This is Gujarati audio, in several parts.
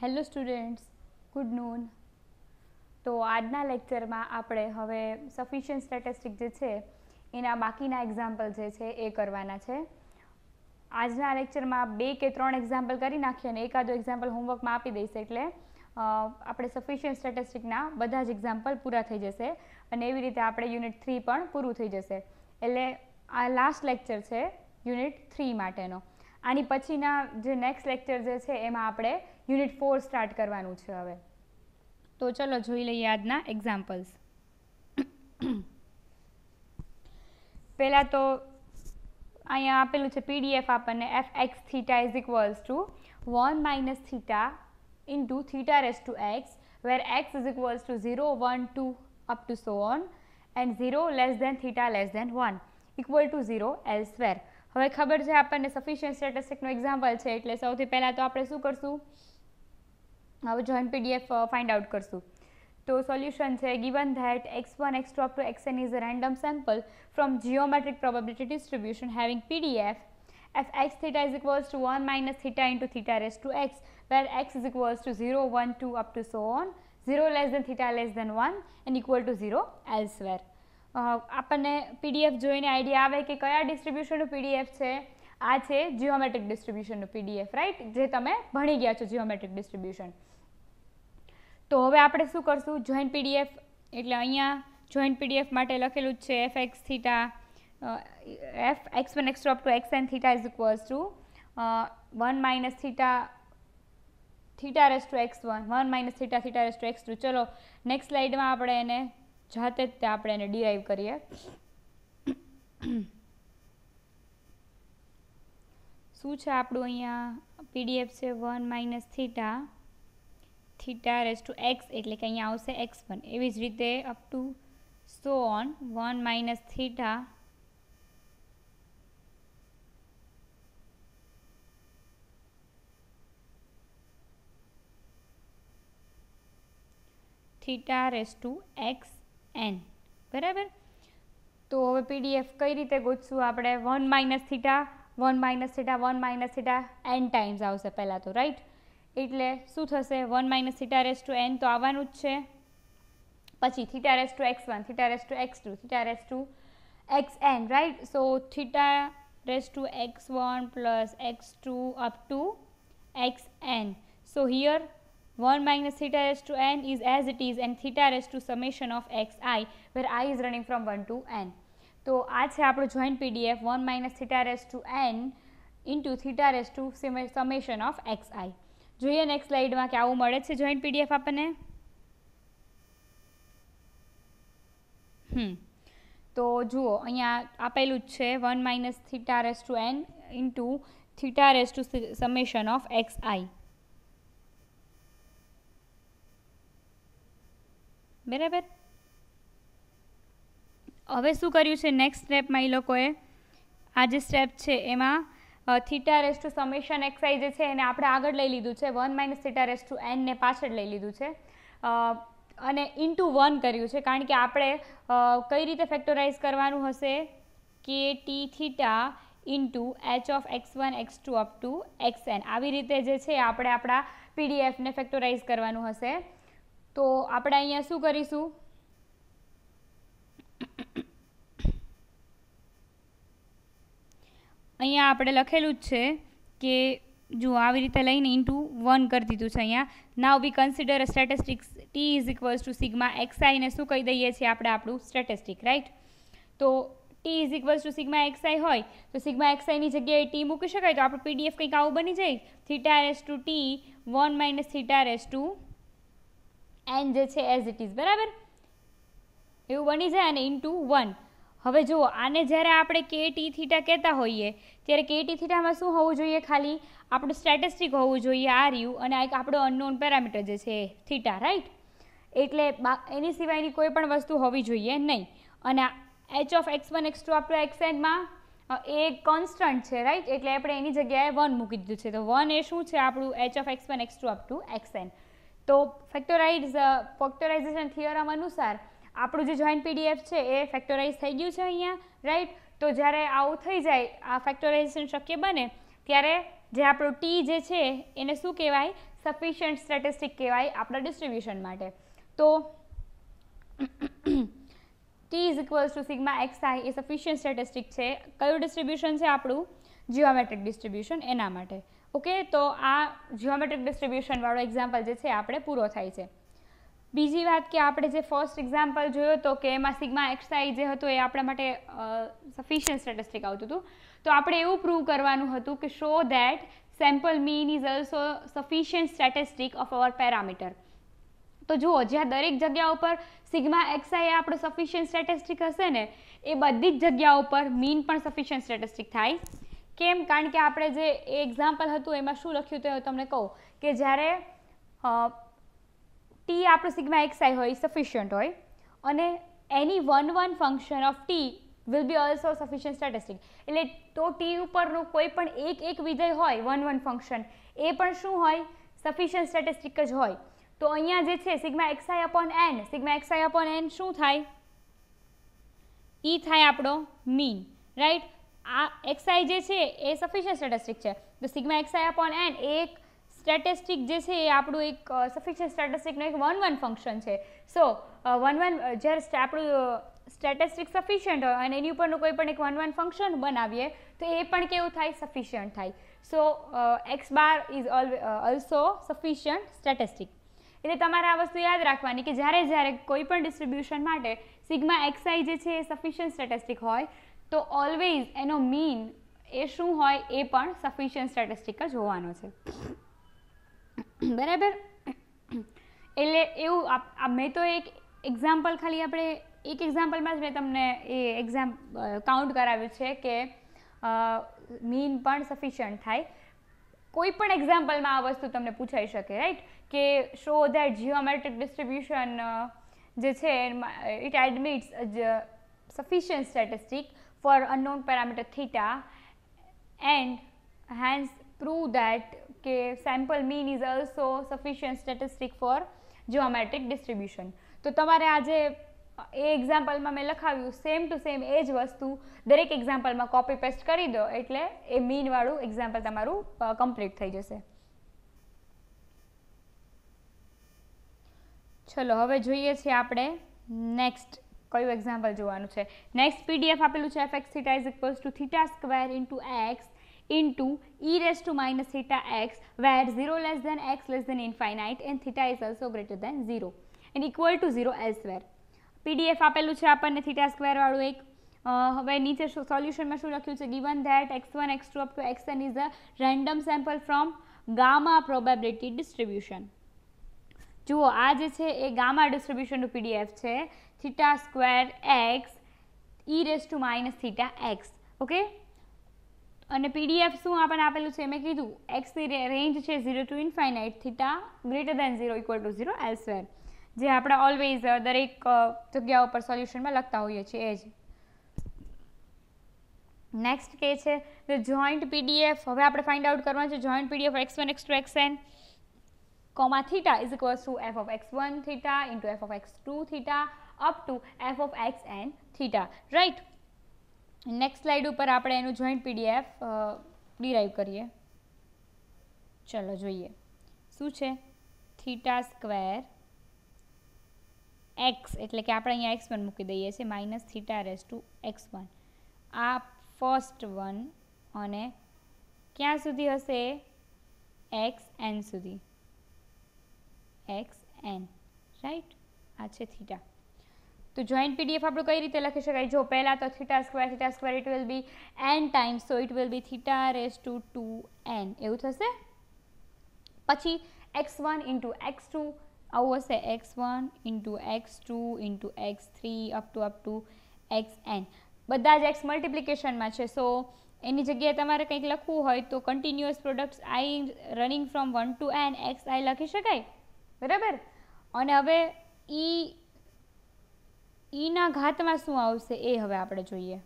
Hello students, good noon. તો આજના લેક્ચરમાં આપણે હવે સફિશિયન્ટ સ્ટેટિસ્ટિક જે છે એના બાકીના એક્ઝામ્પલ જે છે એ કરવાના છે. આજના લેક્ચરમાં 2 કે 3 એક્ઝામ્પલ કરી નાખીએ અને એકાદો એક્ઝામ્પલ હોમવર્કમાં આપી દઈશ એટલે આપણે સફિશિયન્ટ સ્ટેટિસ્ટિકના બધા જ એક્ઝામ્પલ પૂરા થઈ જશે અને એવી રીતે આપણે યુનિટ 3 પણ પૂરું થઈ જશે. એટલે આ લાસ્ટ લેક્ચર છે યુનિટ 3 માટેનો. આની પછીના જે નેક્સ્ટ લેક્ચર જે છે એમાં આપણે યુનિટ 4 સ્ટાર્ટ કરવાનું છે હવે. તો ચલો જોઈ લઈએ આજના એક્ઝામ્પલ્સ. પહેલાં તો અહીંયા આપેલું છે પીડીએફ આપણને fx theta is equals to 1 minus theta into theta raised to x where x is equals to 0, 1, 2 up to so on and 0 less than theta less than 1 equal to 0 elsewhere. હવે ખબર છે આપણને સફિશિયન્ટ સ્ટેટિસ્ટિકનો એક્ઝામ્પલ છે એટલે સૌથી પહેલાં તો આપણે શું કરશું, હવે જોઈન્ટ પીડીએફ ફાઇન્ડ આઉટ કરશું. તો સોલ્યુશન છે given that x1 x2 up to xn is a random sample from geometric probability distribution having PDF fx theta is equals to 1 minus theta into theta raised to x where x is equals to 0, 1, 2 up to so on, 0 less than theta less than 1 and equal to 0 elsewhere. આપણને પીડીએફ જોઈને આઈડિયા આવે કે કયા ડિસ્ટ્રીબ્યુશનનું પીડીએફ છે. આ છે જીઓમેટ્રિક ડિસ્ટ્રીબ્યુશનનું પીડીએફ, રાઈટ, જે તમે ભણી ગયા છો જીઓમેટ્રિક ડિસ્ટ્રીબ્યુશન. તો હવે આપણે શું કરશું, જોઈન્ટ પીડીએફ એટલે અહીંયા જોઈન્ટ પીડીએફ માટે લખેલું જ છે fx theta f x1 x2 up to xn theta is equals to 1 minus theta raised to x1 1 minus theta raised to x2. ચલો નેક્સ્ટ સ્લાઇડમાં આપણે એને જાતે જ આપણે એને ડિરાઈવ કરીએ. શું છે આપણું અહીંયા પીડીએફ છે 1 minus theta raise to x એટલે કે અહીંયા આવશે x1. એવી જ રીતે up to so on 1 minus theta raise to xn. બરાબર. તો હવે પીડીએફ કઈ રીતે ગોતશું આપણે, 1 minus theta 1 minus theta 1 minus theta n times આવશે પહેલાં તો, રાઈટ. એટલે શું થશે, 1 minus theta raise to n તો આવવાનું જ છે. પછી theta raise to x1 theta raise to x2 theta raise to xn, right. So theta raise to x1 plus x2 up to xn. So here 1 minus theta raised to n is as it is and theta raised to summation of xi where i is running from 1 to n. તો આ છે આપણું joint PDF 1 minus theta raised to n into theta raised to summation of xi. જોઈએ નેક્સ્ટ સ્લાઇડમાં કે આવું મળે છે જોઈન્ટ પીડીએફ આપણને. તો જુઓ અહીંયા આપેલું જ છે 1 minus theta raised to n into theta raised to summation of xi. બરાબર. હવે શું કર્યું છે નેક્સ્ટ સ્ટેપમાં એ લોકોએ, આ જે સ્ટેપ છે એમાં theta raise to summation x i જે છે એને આપણે આગળ લઈ લીધું છે, 1 minus theta raise to n ને પાછળ લઈ લીધું છે અને ઇન્ટુ 1 કર્યું છે કારણ કે આપણે કઈ રીતે ફેક્ટરાઇઝ કરવાનું હશે કે T theta into H of x1 x2 up to xn. આવી રીતે જે છે આપણે આપણા પીડીએફને ફેક્ટરાઇઝ કરવાનું હશે. તો આપણે અહીંયા શું કરીશું, અહીંયા આપણે લખેલું જ છે કે જુઓ આવી રીતે લઈને ઇન્ટુ 1 કરી દીધું છે અહીંયા. Now we consider a statistics T is equals to sigma x i ને શું કહી દઈએ છીએ આપણે આપણું સ્ટેટિસ્ટિક, રાઈટ. તો T is equals to sigma x i હોય તો સિગ્મા એક્સઆઈની જગ્યાએ ટી મૂકી શકાય. તો આપણું પીડીએફ કંઈક આવું બની જાય, theta raise to t 1 minus theta raise to n જે છે એઝ ઇટ ઇઝ, બરાબર, એવું બની જાય અને ઇન્ટુ 1. હવે જુઓ આને જ્યારે આપણે કે ટી થીટા કહેતા હોઈએ ત્યારે કે ટી થીટામાં શું હોવું જોઈએ, ખાલી આપણું સ્ટેટિસ્ટિક હોવું જોઈએ આર યુ અને એક આપણો અનનોન પેરામીટર જે છે થીટા, રાઈટ. એટલે એની સિવાયની કોઈ પણ વસ્તુ હોવી જોઈએ નહીં. અને H of x1 x2 up to xnમાં એ કોન્સ્ટન્ટ છે, રાઈટ, એટલે આપણે એની જગ્યાએ 1 મૂકી દીધું છે. તો 1 એ શું છે આપણું H of x1 x2 up to xn. તો ફેક્ટરાઇઝેશન થિયરમ અનુસાર આપણું જે જોઈન્ટ પીડીએફ છે એ ફેક્ટરાઇઝ થઈ ગયું છે અહીંયા, રાઈટ. તો જ્યારે આવું થઈ જાય, આ ફેક્ટરાઇઝેશન શક્ય બને ત્યારે જે આપણું ટી જે છે એને શું કહેવાય? સફિશિયન્ટ સ્ટેટિસ્ટિક કહેવાય આપણા ડિસ્ટ્રીબ્યુશન માટે. તો T is equals to sigma XI A sufficient statistic છે. કયું ડિસ્ટ્રીબ્યુશન છે આપણું? જીઓમેટ્રિક ડિસ્ટ્રીબ્યુશન, એના માટે. ઓકે, તો આ જીઓમેટ્રિક ડિસ્ટ્રીબ્યુશનવાળો એક્ઝામ્પલ જે છે આપણે પૂરો થાય છે. બીજી વાત કે આપણે જે ફર્સ્ટ એક્ઝામ્પલ જોયો હતો કે એમાં સિગ્મા એક્સઆઈ જે હતું એ આપણા માટે સફિશિયન્ટ સ્ટેટિસ્ટિક આવતું હતું. તો આપણે એવું પ્રૂવ કરવાનું હતું કે show that sample mean is also sufficient statistic of our parameter. તો જુઓ, જ્યાં દરેક જગ્યા ઉપર સિગ્મા એક્સઆઈ આપણો સફિશિયન્ટ સ્ટેટિસ્ટિક હશે ને, એ બધી જ જગ્યા ઉપર મીન પણ સફિશિયન્ટ સ્ટેટિસ્ટિક થાય. કેમ? કારણ કે આપણે જે એક્ઝામ્પલ હતું એમાં શું લખ્યું હતું તમને કહું કે જ્યારે ટી આપણું સિગ્મા એક્સઆઈ હોય સફિશિયન્ટ હોય અને any one function of T will be also sufficient statistic. એટલે તો ટી ઉપરનું કોઈ પણ એક વિધેય હોય વન ફંક્શન, એ પણ શું હોય? સફિશિયન્ટ સ્ટેટિસ્ટિક જ હોય. તો અહીંયા જે છે sigma x i upon n, sigma x i upon n શું થાય? ઈ થાય આપણો મીન, રાઈટ? આ એક્સઆઈ જે છે એ સફિશિયન્ટ સ્ટેટિસ્ટિક છે, તો સિગ્મા એક્સઆઈ અપોન એન એ એક સ્ટેટિસ્ટિક જે છે એ આપણું એક સફિશિયન્ટ સ્ટેટિસ્ટિકનું એક વન ફંક્શન છે. સો જ્યારે આપણું સ્ટેટિસ્ટિક સફિશિયન્ટ હોય અને એની ઉપરનું કોઈ પણ એક વન ફંક્શન બનાવીએ તો એ પણ કેવું થાય? સફિશિયન્ટ થાય. So X bar is also sufficient statistic. એટલે તમારે આ વસ્તુ યાદ રાખવાની કે જ્યારે કોઈ પણ ડિસ્ટ્રીબ્યુશન માટે સિગ્મા એક્સઆઈ જે છે એ સફિશિયન્ટ સ્ટેટિસ્ટિક હોય તો ઓલવેઝ એનો મીન એ શું હોય? એ પણ સફિશિયન્ટ સ્ટેટિસ્ટિક જ હોવાનો છે. બરાબર? એટલે એવું મેં તો એક એક્ઝામ્પલ ખાલી આપણે એક એક્ઝામ્પલમાં જ મેં તમને એ કાઉન્ટ કરાવ્યું છે કે મીન પણ સફિશિયન્ટ થાય. કોઈ પણ એક્ઝામ્પલમાં આ વસ્તુ તમને પૂછાઈ શકે, રાઈટ? કે શો ધેટ જીઓમેટ્રિક ડિસ્ટ્રીબ્યુશન જે છે it એડમિટ્સ sufficient statistic for unknown parameter theta and hence prove that કે sample mean is also sufficient statistic for geometric distribution. તો તમારે આજે એ એક્ઝામ્પલમાં મેં લખાવ્યું સેમ ટુ સેમ એ જ વસ્તુ દરેક એક્ઝામ્પલમાં કોપી પેસ્ટ કરી દો એટલે એ મીનવાળું એક્ઝામ્પલ તમારું કમ્પ્લીટ થઈ જશે. ચલો હવે જોઈએ છીએ આપણે નેક્સ્ટ કયું એક્ઝામ્પલ જોવાનું છે. નેક્સ્ટ પીડીએફ આપેલું છે fx theta is equals to theta square into x into e raised to minus theta x where 0 less than x less than infinite and theta is also greater than 0 and equal to 0 elsewhere. PDF આપેલું છે આપણને થીટા સ્ક્વેર વાળું એક. હવે નીચે સોલ્યુશનમાં શું લખ્યું છે? given that x1 x2 up to xn is a random sample from gamma probability distribution. જુઓ, આ જે છે એ ગામા ડિસ્ટ્રીબ્યુશનનું પીડીએફ છે. Theta square x e raise to minus theta x. Okay, અને પીડીએફ શું આપણને આપેલું છે? મેં કીધું એક્સની રેન્જ છે 0 to infinite, theta greater than 0 equal to 0 elsewhere, જે આપણે ઓલવેઝ દરેક જગ્યા ઉપર સોલ્યુશનમાં લખતા હોઈએ છીએ એ જ. નેક્સ્ટ કે છે ધ જોઈન્ટ પીડીએફ. હવે આપણે ફાઇન્ડ આઉટ કરવાનું છે joint PDF x1 x2 xn comma theta is equals to f of x1 theta into f of x2 theta up to f of xn theta, right? Next slide ઉપર આપણે એનું જોઈન્ટ પીડીએફ ડિરાઈવ કરીએ. ચલો જોઈએ શું છે. થીટા સ્ક્વેર એક્સ એટલે કે આપણે અહીંયા x1 મૂકી દઈએ છીએ minus theta raise two x1. આ ફર્સ્ટ વન અને ક્યાં સુધી હશે? xn સુધી. xn, right? આ છે થીટા. તો જોઈન્ટ પીડીએફ આપણું કઈ રીતે લખી શકાય? જો પહેલાં તો theta square it will B n times, so it will B theta raise to 2n એવું થશે. પછી x1 ઇન્ટુ x2 આવું હશે, x1 into x2 into x3 up to xn. બધા જ x મલ્ટિપ્લિકેશનમાં છે, સો એની જગ્યાએ તમારે કંઈક લખવું હોય તો continuous products I running from 1 to n X I લખી શકાય, બરાબર? અને હવે ઈના ઘાતમાં શું આવશે એ હવે આપણે જોઈએ.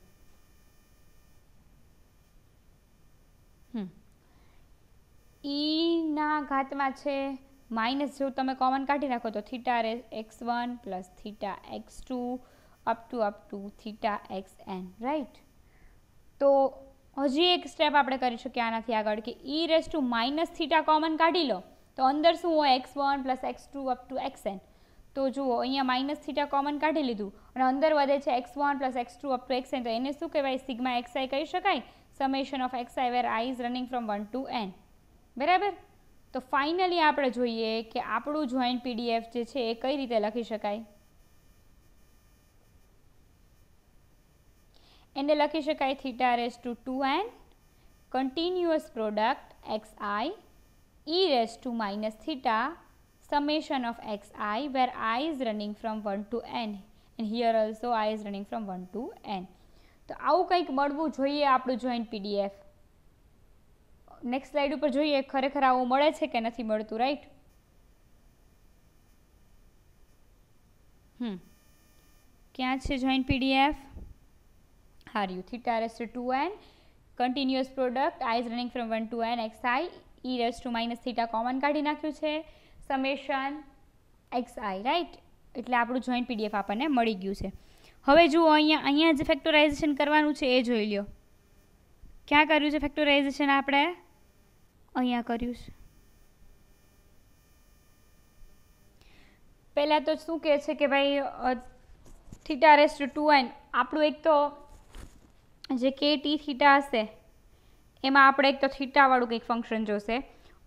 ઈના ઘાતમાં છે માઇનસ, જો તમે કોમન કાઢી નાખો તો theta raise x1 plus theta x2 up to theta xn, right? તો હજી એક સ્ટેપ આપણે કરી શકીએ આનાથી આગળ કે e raise to minus theta common કાઢી લો તો અંદર શું હોય x1 plus x2 up to xn. તો જુઓ અહીંયા માઇનસ થીટા કોમન કાઢી લીધું અને અંદર વધે છે x1 plus x2 up to xn. તો એને શું કહેવાય? સિગ્મા xi કહી શકાય. Summation of xi where i is running from 1 to n. બરાબર. તો ફાઇનલી આપણે જોઈએ કે આપણું જોઈન્ટ પીડીએફ જે છે એ કઈ રીતે લખી શકાય. એને લખી શકાય theta raise to 2n continuous product xi e raise to minus theta summation of xi where I is running from 1 to n and here also I is running from 1 to n. તો આવું કંઈક મળવું જોઈએ આપણું જોઈન્ટ પીડીએફ. નેક્સ્ટ સ્લાઇડ ઉપર જોઈએ ખરેખર આવું મળે છે કે નથી મળતું. રાઈટ. ક્યાં છે જોઈન્ટ પીડીએફ? હાર્યું theta raise to 2n continuous product i is running from 1 to n xi e raise to minus theta common કાઢી નાખ્યું છે સમેશન xi. રાઈટ. એટલે આપણું જોઈન્ટ પીડીએફ આપણને મળી ગયું છે. હવે જુઓ અહીંયા જે ફેક્ટરાઇઝેશન કરવાનું છે એ જોઈ લો. ક્યાં કર્યું છે ફેક્ટરાઇઝેશન? આપણે અહીંયા કર્યું છે. પહેલાં તો શું કહે છે કે ભાઈ થીટા રેસ ટુ 2n આપણું એક તો જે કે ટી થીટા હશે એમાં આપણે એક તો થીટાવાળું કંઈક ફંક્શન જોશે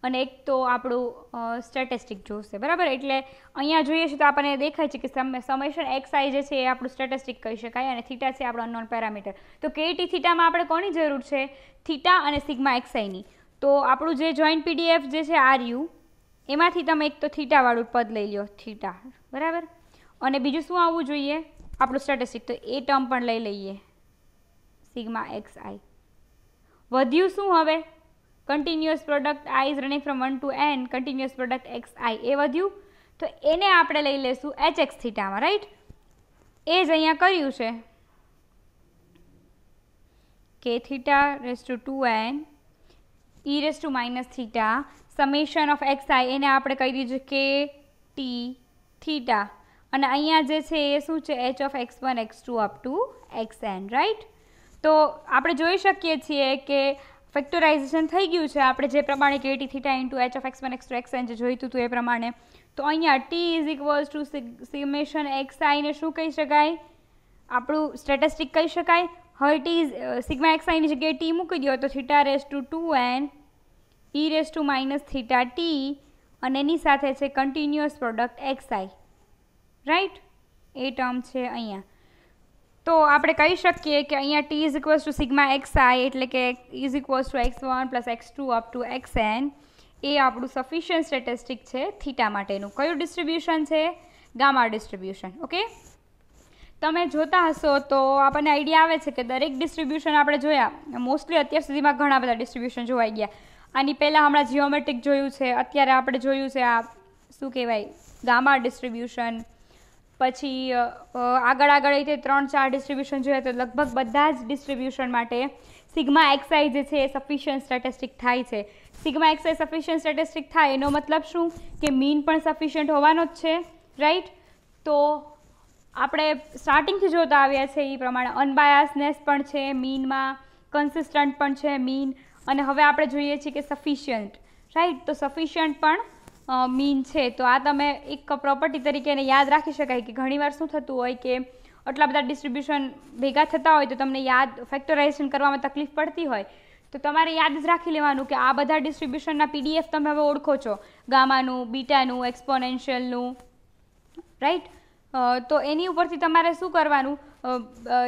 અને એક તો આપણું સ્ટેટિસ્ટિક જોશે. બરાબર. એટલે અહીંયા જોઈએ છે તો આપણને દેખાય છે કે સમેશન xi જે છે એ આપણું સ્ટેટિસ્ટિક કહી શકાય અને થીટા છે આપણો અનનોન પેરામીટર. તો કે ટી થીટામાં આપણે કોની જરૂર છે? થીટા અને સિગ્મા xi. તો આપણું જે જોઈન્ટ પીડીએફ જે છે આરયુ એમાંથી તમે એક તો થીટાવાળું પદ લઈ લો થીટા. બરાબર. અને બીજું શું આવવું જોઈએ? આપણું સ્ટેટિસ્ટિક. તો એ ટર્મ પણ લઈ લઈએ સિગ્મા xi. વધ્યું શું હવે? Continuous product i is running from 1 to n continuous product xi એ વધ્યું. તો એને આપણે લઈ લઈશું hx થીટામાં. રાઈટ. એ જ અહીંયા કર્યું છે કે theta raise to 2n e raise to minus theta summation of xi એને આપણે કહી દીધું કે ટી થીટા અને અહીંયા જે છે એ શું છે? h of x1 x2 up to xn. Right. તો આપણે જોઈ શકીએ છીએ કે ફેક્ટરાઇઝેશન થઈ ગયું છે આપણે જે પ્રમાણે કે T theta into h of x1 x2 xn જે જોઈતું હતું એ પ્રમાણે. તો અહીંયા t is equals two summation xi ને શું કહી શકાય? આપણું સ્ટેટિસ્ટિક કહી શકાય. હવે ટી સિગ્મા xi ની જગ્યાએ ટી મૂકી દો તો theta raise to 2n e raise to minus theta T અને એની સાથે છે કન્ટિન્યુઅસ પ્રોડક્ટ xi. રાઈટ. એ ટર્મ છે અહીંયા. તો આપણે કહી શકીએ કે અહીંયા T is equals to sigma xi એટલે કે is equals two x1 plus x2 up to xn એ આપણું સફિશિયન્ટ સ્ટેટિસ્ટિક છે થીટા માટેનું. કયું ડિસ્ટ્રીબ્યુશન છે? Gamma distribution. ઓકે. તમે જોતા હશો તો આપણને આઈડિયા આવે છે કે દરેક ડિસ્ટ્રીબ્યુશન આપણે જોયા. મોસ્ટલી અત્યાર સુધીમાં ઘણા બધા ડિસ્ટ્રીબ્યુશન જોવાઈ ગયા. આની પહેલાં હમણાં જીઓમેટ્રિક જોયું છે. અત્યારે આપણે જોયું છે આ શું કહેવાય ગામા ડિસ્ટ્રીબ્યુશન. પછી આગળ રીતે 3-4 ડિસ્ટ્રીબ્યુશન જોઈએ તો લગભગ બધા જ ડિસ્ટ્રીબ્યુશન માટે સિગ્મા xi જે છે એ સફિશિયન્ટ સ્ટેટિસ્ટિક થાય છે. સિગ્મા xi સફિશિયન્ટ સ્ટેટિસ્ટિક થાય એનો મતલબ શું? કે મીન પણ સફિશિયન્ટ હોવાનો જ છે. રાઈટ. તો આપણે સ્ટાર્ટિંગથી જોતા આવ્યા છે એ પ્રમાણે અનબાયાસનેસ પણ છે મીનમાં, કન્સિસ્ટન્ટ પણ છે મીન, અને હવે આપણે જોઈએ છીએ કે સફિશિયન્ટ. રાઈટ. તો સફિશિયન્ટ પણ મીન છે. તો આ તમે એક પ્રોપર્ટી તરીકે એને યાદ રાખી શકાય કે ઘણીવાર શું થતું હોય કે આટલા બધા ડિસ્ટ્રીબ્યુશન ભેગા થતા હોય તો તમને યાદ ફેક્ટરાઇઝેશન કરવામાં તકલીફ પડતી હોય તો તમારે યાદ જ રાખી લેવાનું કે આ બધા ડિસ્ટ્રીબ્યુશનના પીડીએફ તમે હવે ઓળખો છો, ગામાનું, બીટાનું, એક્સપોનેન્શિયલનું. રાઈટ. તો એની ઉપરથી તમારે શું કરવાનું?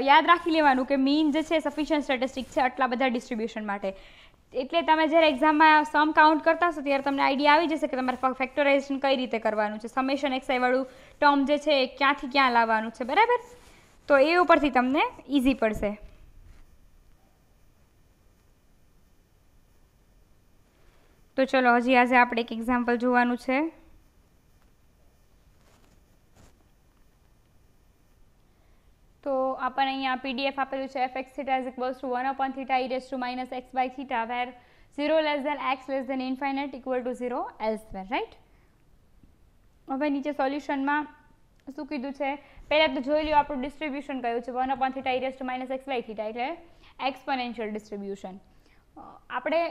યાદ રાખી લેવાનું કે મીન જે છે સફિશિયન્ટ સ્ટેટિસ્ટિક છે આટલા બધા ડિસ્ટ્રીબ્યુશન માટે. એટલે તમે જ્યારે એક્ઝામમાં સમ કાઉન્ટ કરતા હશો ત્યારે તમને આઈડિયા આવી જશે કે તમારે ફેક્ટરાઇઝેશન કઈ રીતે કરવાનું છે, સમેશન xi વાળું ટર્મ જે છે એ ક્યાંથી ક્યાં લાવવાનું છે. બરાબર. તો એ ઉપરથી તમને ઇઝી પડશે. તો ચલો હજી આજે આપણે એક એક્ઝામ્પલ જોવાનું છે. તો આપણને અહીંયા પીડીએફ આપેલું છે fx theta is equals to 1 upon theta e raised to minus x by theta where 0 less than x less than infinite equal to 0 elsewhere. Right. હવે નીચે સોલ્યુશનમાં શું કીધું છે? પહેલાં તો જોઈ લો આપણું ડિસ્ટ્રીબ્યુશન કયું છે 1 upon theta e raised to minus x by theta એટલે એક્સપોનેન્શિયલ ડિસ્ટ્રીબ્યુશન. આપણે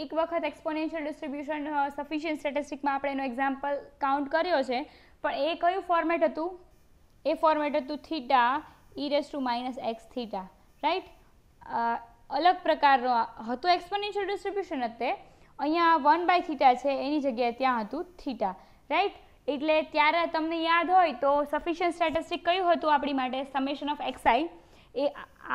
એક વખત એક્સપોનેન્શિયલ ડિસ્ટ્રીબ્યુશન સફિશિયન્ટ સ્ટેટિસ્ટિકમાં આપણે એનો એક્ઝામ્પલ કાઉન્ટ કર્યો છે, પણ એ કયું ફોર્મેટ હતું? એ ફોર્મેટ હતું થીટા e⁻ x રાઈટ. અલગ પ્રકારનો હતું એક્સપોનેન્શિયલ ડિસ્ટ્રીબ્યુશન જ તે. અહીંયા 1/θ છે એની જગ્યાએ ત્યાં હતું થીટા રાઈટ. એટલે ત્યારે તમને યાદ હોય તો સફિશિયન્ટ સ્ટેટિસ્ટિક કયું હતું આપણી માટે? Summation of xi. એ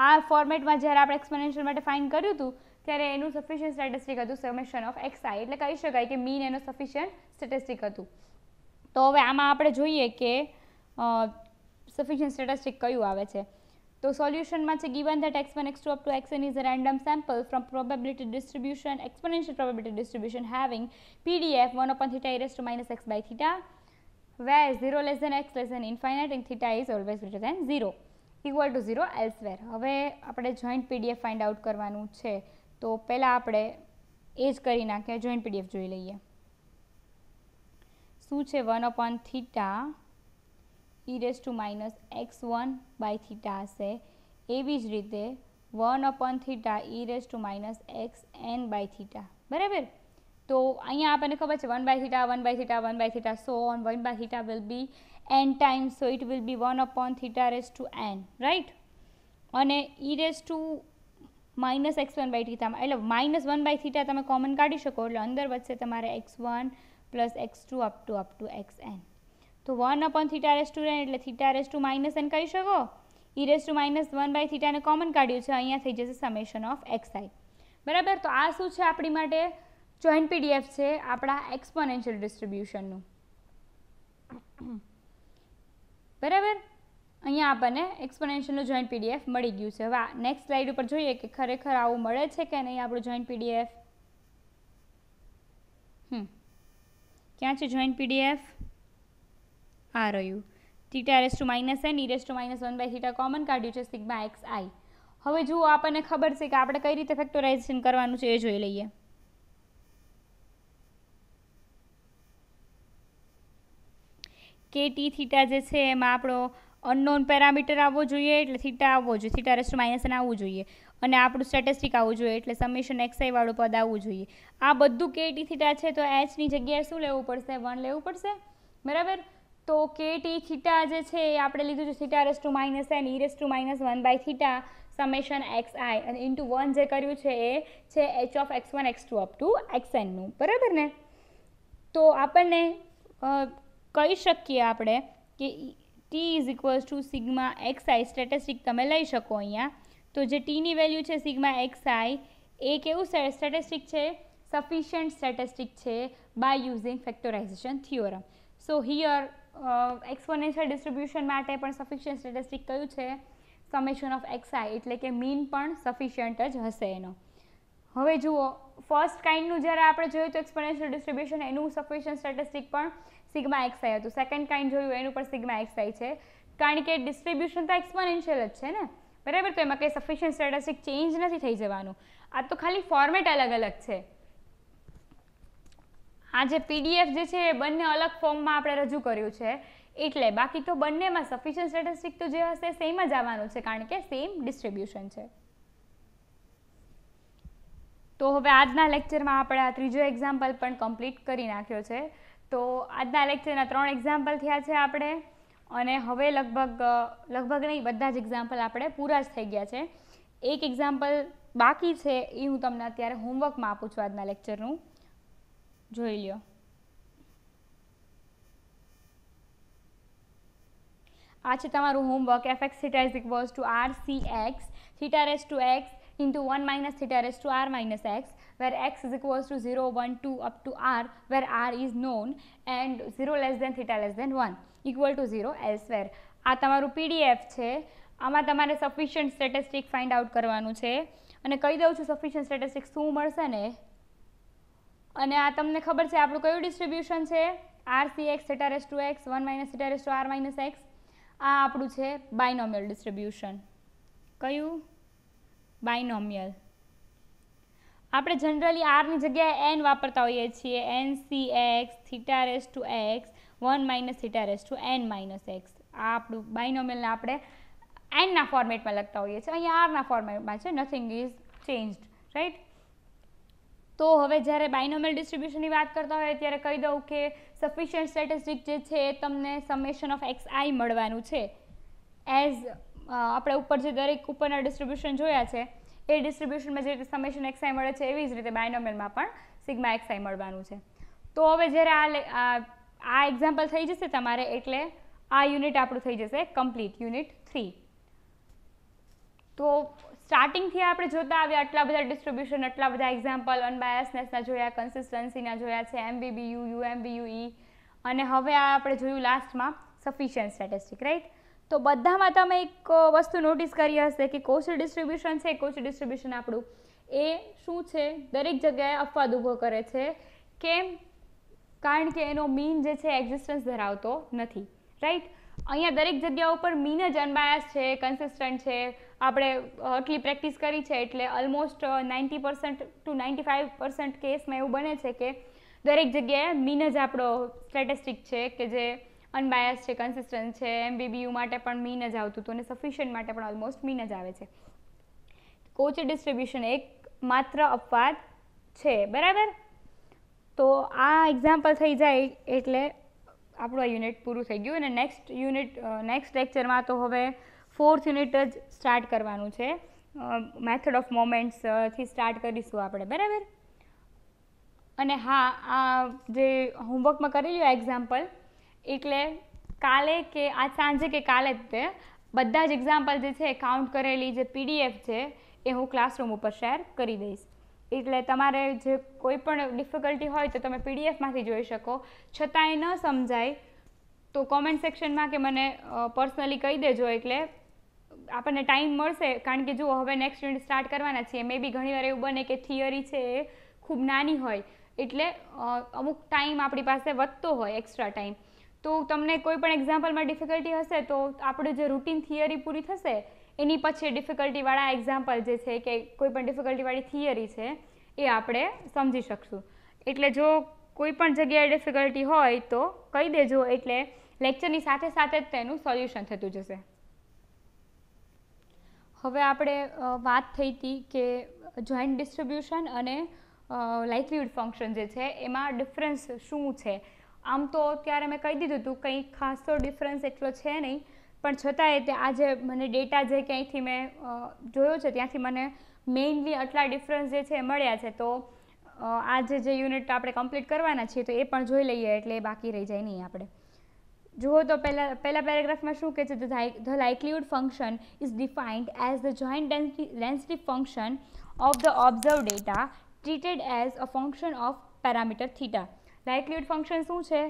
આ ફોર્મેટમાં જ્યારે આપણે એક્સપોનેન્શિયલ માટે ફાઇન્ડ કર્યું હતું ત્યારે એનું સફિશિયન્ટ સ્ટેટિસ્ટિક હતું સમેશન ઓફ xi. એટલે કહી શકાય કે મીન એનો સફિશિયન્ટ સ્ટેટિસ્ટિક હતું. તો હવે આમાં આપણે જોઈએ કે સફિશિયન્ટ સ્ટેટિસ્ટિક કયું આવે છે. તો સોલ્યુશનમાં છે given that x1, x2 up to xn is a random sample from probability distribution, exponential probability distribution having PDF 1/θ e⁻x/θ, where 0 less than x less than infinite and theta is always greater than 0 equal to 0 elsewhere. હવે આપણે જોઈન્ટ PDF ફાઇન્ડ આઉટ કરવાનું છે, તો પહેલાં આપણે એ જ કરી નાખીએ. જોઈન્ટ PDF જોઈ લઈએ. શું છે? 1/θ e⁻x1/θ હશે. એવી જ રીતે 1/θ e⁻xn/θ. બરાબર. તો અહીંયા આપણને ખબર છે 1/θ 1/θ 1/θ so on 1/θ will be n times, so it will be 1/θn right. અને e⁻x1/θ એટલે -1/θ તમે કોમન કાઢી શકો, એટલે અંદર વચ્ચે તમારે x1 + x2 up to xn. તો 1/θn એટલે θ⁻n કહી શકો. e⁻1/θ ને કોમન કાઢ્યું છે, અહીંયા થઈ જશે સમેશન ઓફ xi. બરાબર. તો આ શું છે આપણી માટે? જોઈન્ટ PDF છે આપણા એક્સપોનેન્શિયલ ડિસ્ટ્રીબ્યુશનનું. બરાબર. અહીંયા આપણને એક્સપોનેન્શિયલનું જોઈન્ટ PDF મળી ગયું છે. હવે નેક્સ્ટ સ્લાઇડ ઉપર જોઈએ કે ખરેખર આવું મળે છે કે નહીં આપણું જોઈન્ટ PDF. ક્યાં છે જોઈન્ટ PDF? આ રહ્યું. θ⁻n e⁻1/θ કોમન કાઢ્યું છે σxi. હવે જુઓ આપણને ખબર છે કે આપણે કઈ રીતે ફેક્ટરાઇઝેશન કરવાનું છે એ જોઈ લઈએ. KT થીટા જે છે એમાં આપણો અનનોન પેરામીટર આવવો જોઈએ, એટલે થીટા આવવો જોઈએ, θ⁻n આવવું જોઈએ, અને આપણું સ્ટેટિસ્ટિક આવવું જોઈએ, એટલે સમેશન xi વાળું પદ આવવું જોઈએ. આ બધું KT થીટા છે તો h ની જગ્યાએ શું લેવું પડશે? 1 લેવું પડશે. બરાબર. તો KT થીટા જે છે એ આપણે લીધું છે θ⁻n e⁻1/θ સમેશન xi, અને ઇન્ટુ 1 જે કર્યું છે એ છે h(x1, x2 up to xn) નું. બરાબર ને. તો આપણને કહી શકીએ આપણે કે t = σxi સ્ટેટિસ્ટિક તમે લઈ શકો અહીંયા. તો જે ટીની વેલ્યુ છે σxi એ કેવું સ્ટેટિસ્ટિક છે? સફિશિયન્ટ સ્ટેટિસ્ટિક છે by using factorization theorem. So here exponential distribution માટે પણ સફિશિયન્ટ સ્ટેટિસ્ટિક કયું છે? સમેશન ઓફ xi, એટલે કે મીન પણ સફિશિયન્ટ જ હશે એનો. હવે જુઓ, ફર્સ્ટ કાઇન્ડનું જ્યારે આપણે જોયું તો એક્સપોનેન્શિયલ ડિસ્ટ્રીબ્યુશન એનું સફિશિયન્ટ સ્ટેટિસ્ટિક પણ σxi હતું. સેકન્ડ કાઇન્ડ જોયું એનું પણ σxi છે, કારણ કે ડિસ્ટ્રીબ્યુશન તો એક્સપોનેન્શિયલ જ છે ને. બરાબર. તો એમાં કંઈ સફિશિયન્ટ સ્ટેટિસ્ટિક ચેન્જ નથી થઈ જવાનું. આ તો ખાલી ફોર્મેટ અલગ અલગ છે. આ જે PDF જે છે એ બંને અલગ ફોર્મમાં આપણે રજૂ કર્યું છે, એટલે બાકી તો બંનેમાં સફિશિયન્ટ સ્ટેટિસ્ટિક તો જે હશે સેમ જ આવવાનું છે, કારણ કે સેમ ડિસ્ટ્રીબ્યુશન છે. તો હવે આજના લેક્ચરમાં આપણે આ ત્રીજો એક્ઝામ્પલ પણ કમ્પ્લીટ કરી નાખ્યો છે. તો આજના લેક્ચરના 3 એક્ઝામ્પલ થયા છે આપણે, અને હવે લગભગ નહીં બધા જ એક્ઝામ્પલ આપણે પૂરા જ થઈ ગયા છે. એક એક્ઝામ્પલ બાકી છે, એ હું તમને અત્યારે હોમવર્કમાં આપું છું આજના લેક્ચરનું. જોઈ લ્યો. આ છે તમારું homework. fx θ = rcx θ⁻x into 1 - θ⁻r-x, where x is equals to 0, 1, 2 up to r, where r is known, and 0 less than θ less than 1 equal to 0 elsewhere. આ તમારું PDF છે. આમાં તમારે સફિશિયન્ટ સ્ટેટિસ્ટિક ફાઇન્ડ આઉટ કરવાનું છે, અને કહી દઉં છું સફિશિયન્ટ સ્ટેટિસ્ટિક શું મળશે ને. અને આ તમને ખબર છે આપણું કયું ડિસ્ટ્રીબ્યુશન છે? rcx θ⁻x 1 - θ⁻r-x. આ આપણું છે બાયનોમિયલ ડિસ્ટ્રીબ્યુશન. કયું? બાયનોમિયલ. આપણે જનરલી આરની જગ્યાએ n વાપરતા હોઈએ છીએ. ncx θ⁻x 1 - θ⁻n - x. આ આપણું બાયનોમિયલને આપણે એનના ફોર્મેટમાં લખતા હોઈએ છીએ, અહીંયા આરના ફોર્મેટમાં છે, નથિંગ ઇઝ ચેન્જડ, રાઈટ. તો હવે જ્યારે બાયનોમિયલ ડિસ્ટ્રીબ્યુશનની વાત કરતા હોય ત્યારે કહી દઉં કે સફિશિયન્ટ સ્ટેટિસ્ટિક જે છે એ તમને સમેશન ઓફ એક્સ આઈ મળવાનું છે. એઝ આપણે ઉપર જે દરેક ઉપરના ડિસ્ટ્રીબ્યુશન જોયા છે એ ડિસ્ટ્રીબ્યુશનમાં જે રીતે સમેશન એક્સ આઈ મળે છે એવી જ રીતે બાયનોમિયલમાં પણ સિગ્મા એક્સ આઈ મળવાનું છે. તો હવે જ્યારે આ એક્ઝામ્પલ થઈ જશે તમારે, એટલે આ યુનિટ આપણું થઈ જશે કમ્પ્લીટ, યુનિટ 3. તો સ્ટાર્ટિંગથી આપણે જોતા આવ્યા આટલા બધા ડિસ્ટ્રીબ્યુશન, આટલા બધા એક્ઝામ્પલ, અનબાયસનેસના જોયા, કન્સિસ્ટન્સીના જોયા છે, એમબીબીયુ, યુએમબીયુઈ, અને હવે આ આપણે જોયું લાસ્ટમાં સફિશિયન્ટ સ્ટેટિસ્ટિક, રાઈટ. તો બધામાં તમે એક વસ્તુ નોટિસ કરી હશે કે કોચી ડિસ્ટ્રીબ્યુશન છે, કોચી ડિસ્ટ્રીબ્યુશન આપણું એ શું છે, દરેક જગ્યાએ અપવાદ ઊભો કરે છે. કેમ? કારણ કે એનો મીન જે છે એક્ઝિસ્ટન્સ ધરાવતો નથી, રાઈટ. અહીંયા દરેક જગ્યા ઉપર મીન જ અનબાયસ છે, કન્સિસ્ટન્ટ છે. આપણે આટલી પ્રેક્ટિસ કરી છે એટલે ઓલમોસ્ટ 90% ટુ 95% કેસમાં એવું બને છે કે દરેક જગ્યાએ મીન જ આપણો સ્ટેટિસ્ટિક છે કે જે અનબાયસ છે, કન્સિસ્ટન્ટ છે. એમબીબીયુ માટે પણ મીન જ આવતું હતું અને સફિશિયન્ટ માટે પણ ઓલમોસ્ટ મીન જ આવે છે. કોચી ડિસ્ટ્રીબ્યુશન એક માત્ર અપવાદ છે, બરાબર. તો આ એક્ઝામ્પલ થઈ જાય એટલે આપણું આ યુનિટ પૂરું થઈ ગયું. અને નેક્સ્ટ લેક્ચરમાં તો હવે 4th યુનિટ જ સ્ટાર્ટ કરવાનું છે. મેથડ ઓફ મોમેન્ટ્સથી સ્ટાર્ટ કરીશું આપણે, બરાબર. અને હા, આ જે હોમવર્કમાં કરેલું એક્ઝામ્પલ, એટલે કાલે કે આજ સાંજે કે કાલે જ તે બધા જ એક્ઝામ્પલ જે છે કાઉન્ટ કરેલી જે પીડીએફ છે એ હું ક્લાસરૂમ ઉપર શેર કરી દઈશ. એટલે તમારે જે કોઈ પણ ડિફિકલ્ટી હોય તો તમે પીડીએફમાંથી જોઈ શકો. છતાંય ન સમજાય તો કોમેન્ટ સેક્શનમાં કે મને પર્સનલી કહી દેજો, એટલે આપણને ટાઈમ મળશે. કારણ કે જુઓ, હવે નેક્સ્ટ યુનિટ સ્ટાર્ટ કરવાના છીએ. મે બી ઘણીવાર એવું બને કે થિયરી છે એ ખૂબ નાની હોય, એટલે અમુક ટાઈમ આપણી પાસે વધતો હોય, એક્સ્ટ્રા ટાઈમ. તો તમને કોઈ પણ એક્ઝામ્પલમાં ડિફિકલ્ટી હશે તો આપણે જે રૂટીન થિયરી પૂરી થશે એની પછી ડિફિકલ્ટીવાળા એક્ઝામ્પલ જે છે કે કોઈ પણ ડિફિકલ્ટીવાળી થિયરી છે એ આપણે સમજી શકશું. એટલે જો કોઈ પણ જગ્યાએ ડિફિકલ્ટી હોય તો કહી દેજો, એટલે લેક્ચરની સાથે સાથે જ તેનું સોલ્યુશન થતું જશે. હવે આપણે વાત થઈ હતી કે જોઈન્ટ ડિસ્ટ્રીબ્યુશન અને લાઇકલીહુડ ફંક્શન જે છે એમાં ડિફરન્સ શું છે. આમ તો ત્યારે મેં કહી દીધું હતું કંઈ ખાસ તો ડિફરન્સ એટલો છે નહીં, પણ છતાંય તે આજે મને ડેટા જે ક્યાંયથી મેં જોયો છે ત્યાંથી મને મેઇનલી આટલા ડિફરન્સ જે છે મળ્યા છે. તો આજે જે યુનિટ આપણે કમ્પ્લીટ કરવાના છીએ તો એ પણ જોઈ લઈએ, એટલે એ બાકી રહી જાય નહીં. આપણે જુઓ તો પહેલા પેરેગ્રાફમાં શું કહે છે, the likelihood function is defined as the joint density function of the observe data treated as a function of parameter theta. Likelihood function શું છે?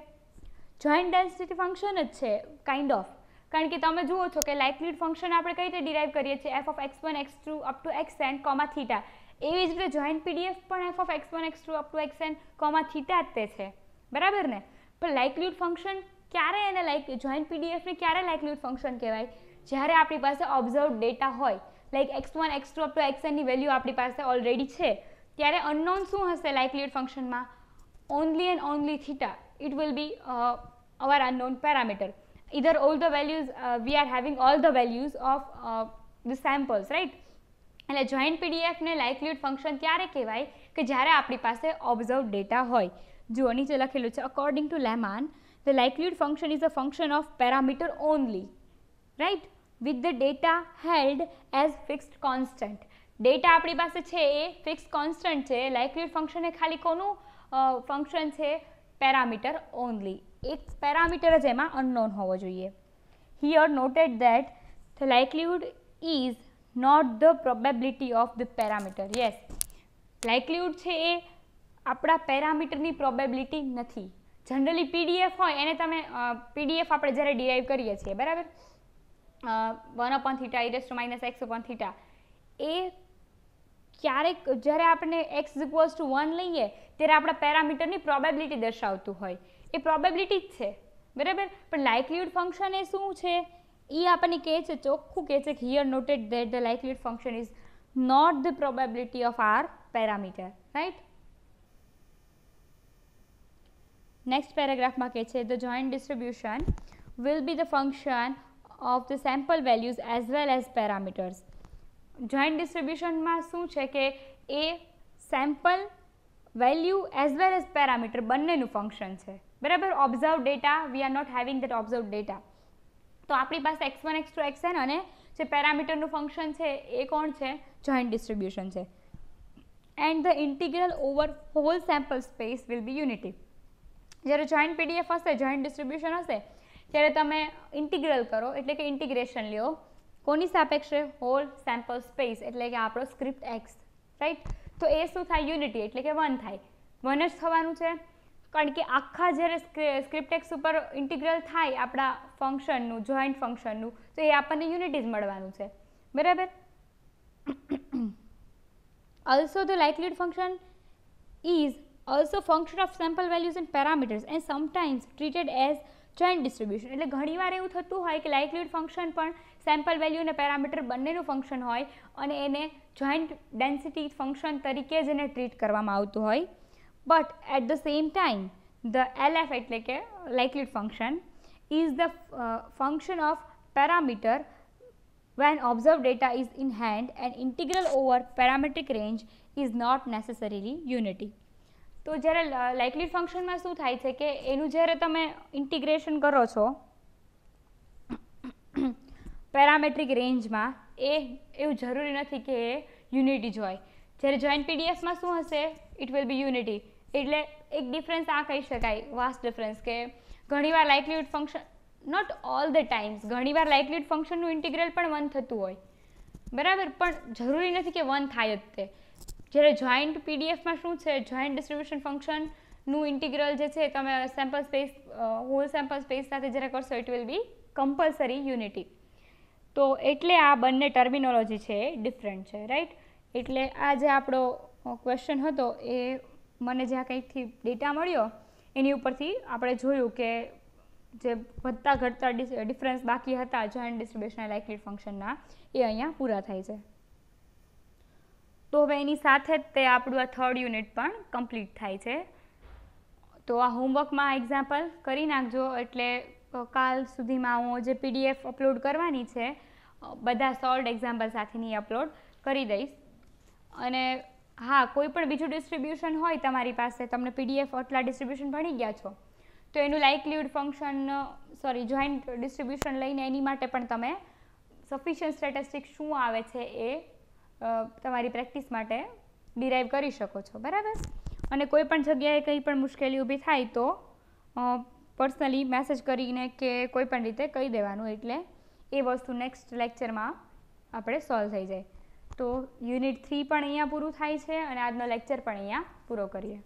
જોઈન્ટ ડેન્સિટી ફંક્શન જ છે, કાઇન્ડ ઓફ. કારણ કે તમે જુઓ છો કે લાઇકલીહુડ ફંક્શન આપણે કઈ રીતે ડિરાઈવ કરીએ છીએ, F of x1 x2 up to xn comma theta. એવી જ રીતે જોઈન્ટ પીડીએફ પણ F of x1 x2 up to xn comma theta જ તે છે, બરાબર ને. પણ લાઇકલીહુડ ફંક્શન ક્યારે એને જોઈન્ટ પીડીએફને ક્યારે લાઇકલીહુડ ફંક્શન કહેવાય? જ્યારે આપણી પાસે ઓબ્ઝર્વ ડેટા હોય, like x1 x2 up to xnની વેલ્યુ આપણી પાસે ઓલરેડી છે, ત્યારે અનનોન શું હશે લાઇકલીહુડ ફંક્શનમાં? only and only theta. It will be our unknown parameter. Either all the values we are having all the values of the samples, right? એટલે જોઈન્ટ પીડીએફને લાઇકલીહુડ ફંક્શન ત્યારે કહેવાય કે જ્યારે આપણી પાસે ઓબ્ઝર્વ ડેટા હોય. જુઓ નીચે લખેલું છે, according to Lehmann the likelihood function is a function of parameter only, right, with the data held as fixed constant. Data આપણી પાસે છે એ ફિક્સ્ડ કોન્સ્ટન્ટ છે. લાઇકલીહુડ ફંક્શન એ ખાલી કોનું ફંક્શન છે? Parameter only. એક પેરામીટર જ એમાં અનનોન હોવો જોઈએ. Here noted that the likelihood is not the probability of the parameter. Yes, likelihood છે એ આપણા પેરામીટરની પ્રોબેબિલિટી નથી. જનરલી પીડીએફ હોય એને તમે પીડીએફ આપણે જ્યારે ડિરાઈવ કરીએ છીએ, બરાબર, 1/θ e - x/θ, એ ક્યારેક જ્યારે આપણે x = 1 લઈએ ત્યારે આપણા પેરામીટરની પ્રોબેબિલિટી દર્શાવતું હોય. એ પ્રોબેબિલિટી જ છે, બરાબર. પણ લાઇકલીહુડ ફંક્શન એ શું છે? એ આપણને કહે છે, ચોખ્ખું કહે છે, here noted that the likelihood function is not the probability of our parameter, right. Next પેરેગ્રાફમાં કહે છે, the joint distribution will be the function of the sample values as well as parameters. Joint ડિસ્ટ્રીબ્યુશનમાં શું છે કે એ sample value as well as parameter બંનેનું ફંક્શન છે, બરાબર. Observe data we are not having that observe data, તો આપણી પાસે x1 x2 xn અને જે પેરામીટરનું ફંક્શન છે એ કોણ છે? જોઈન્ટ ડિસ્ટ્રીબ્યુશન છે. And the integral over whole sample space will be unity. જ્યારે જોઈન્ટ પીડીએફ હશે, જોઈન્ટ ડિસ્ટ્રીબ્યુશન હશે, ત્યારે તમે ઇન્ટિગ્રલ કરો એટલે કે ઇન્ટિગ્રેશન લ્યો કોની સાપેક્ષે? હોલ સેમ્પલ સ્પેસ એટલે કે આપણો સ્ક્રિપ્ટ એક્સ, રાઈટ. તો એ શું થાય? યુનિટી એટલે કે 1 થાય. 1 જ થવાનું છે, કારણ કે આખા જ્યારે સ્ક્રિપ્ટ એક્સ ઉપર ઇન્ટિગ્રલ થાય આપણા ફંક્શનનું, જોઈન્ટ ફંક્શનનું, તો એ આપણને યુનિટી જ મળવાનું છે, બરાબર. Also the likelihood function is also function of sample values and parameters and sometimes treated as joint distribution. એટલે ઘણીવાર એવું થતું હોય કે લાઇકલીહુડ ફંક્શન પણ સેમ્પલ વેલ્યુ અને પેરામીટર બંનેનું ફંક્શન હોય અને એને જોઈન્ટ ડેન્સિટી ફંક્શન તરીકે જ એને ટ્રીટ કરવામાં આવતું હોય. But at the same time the LF એટલે કે likelihood function is the function of parameter when observed data is in hand and integral over parametric range is not necessarily unity. તો જ્યારે લાઇકલીહુડ ફંક્શનમાં શું થાય છે કે એનું જ્યારે તમે ઇન્ટિગ્રેશન કરો છો પેરામેટ્રિક રેન્જમાં, એ એવું જરૂરી નથી કે એ યુનિટી જ હોય. જ્યારે જોઈન્ટ પીડીએફમાં શું હશે? It will be unity. એટલે એક ડિફરન્સ આ કહી શકાય, વાસ્ટ ડિફરન્સ, કે ઘણીવાર likelihood function, not all the times, ઘણીવાર લાઇકલીહુડ ફંક્શનનું ઇન્ટિગ્રલ પણ 1 થતું હોય, બરાબર, પણ જરૂરી નથી કે 1 થાય જ તે. જ્યારે જોઈન્ટ પીડીએફમાં શું છે? જોઈન્ટ ડિસ્ટ્રીબ્યુશન ફંક્શનનું ઇન્ટિગ્રલ જે છે તમે sample space, whole sample space સાથે જ્યારે કરશો it will be compulsory unity. તો એટલે આ બંને ટર્મિનોલોજી છે એ ડિફરન્ટ છે, રાઈટ. એટલે આ જે આપણો ક્વેશ્ચન હતો એ મને જ્યાં કંઈકથી ડેટા મળ્યો એની ઉપરથી આપણે જોયું કે જે વધતા ઘટતા ડિફરન્સ બાકી હતા જોઈન્ટ ડિસ્ટ્રીબ્યુશન અને લાઇકલીહુડ ફંક્શનના, એ અહીંયા પૂરા થાય છે. તો હવે એની સાથે જ તે આપણું આ 3rd યુનિટ પણ કમ્પ્લીટ થાય છે. તો આ હોમવર્કમાં એક્ઝામ્પલ કરી નાખજો, એટલે કાલ સુધીમાં હું જે PDF અપલોડ કરવાની છે બધા સોલ્ડ એક્ઝામ્પલ સાથેની અપલોડ કરી દઈશ. અને હા, કોઈ પણ બીજું ડિસ્ટ્રીબ્યુશન હોય તમારી પાસે, તમને PDF આટલા ડિસ્ટ્રીબ્યુશન ભણી ગયા છો, તો એનું લાઇકલીહુડ ફંક્શન, જોઈન્ટ ડિસ્ટ્રીબ્યુશન લઈને એની માટે પણ તમે સફિશિયન્ટ સ્ટેટિસ્ટિક્સ શું આવે છે એ તમારી પ્રેક્ટિસ માટે ડિરાઈવ કરી શકો છો, બરાબર. અને કોઈ પણ જગ્યાએ કંઈ પણ મુશ્કેલી ઊભી થાય તો પર્સનલી મેસેજ કરીને કે કોઈ પણ રીતે કહી દેવાનું, એટલે એ વસ્તુ નેક્સ્ટ લેક્ચરમાં આપણે સોલ્વ થઈ જાય. તો યુનિટ 3 પણ અહીંયા પૂરું થાય છે અને આજનો લેક્ચર પણ અહીંયા પૂરો કરીએ.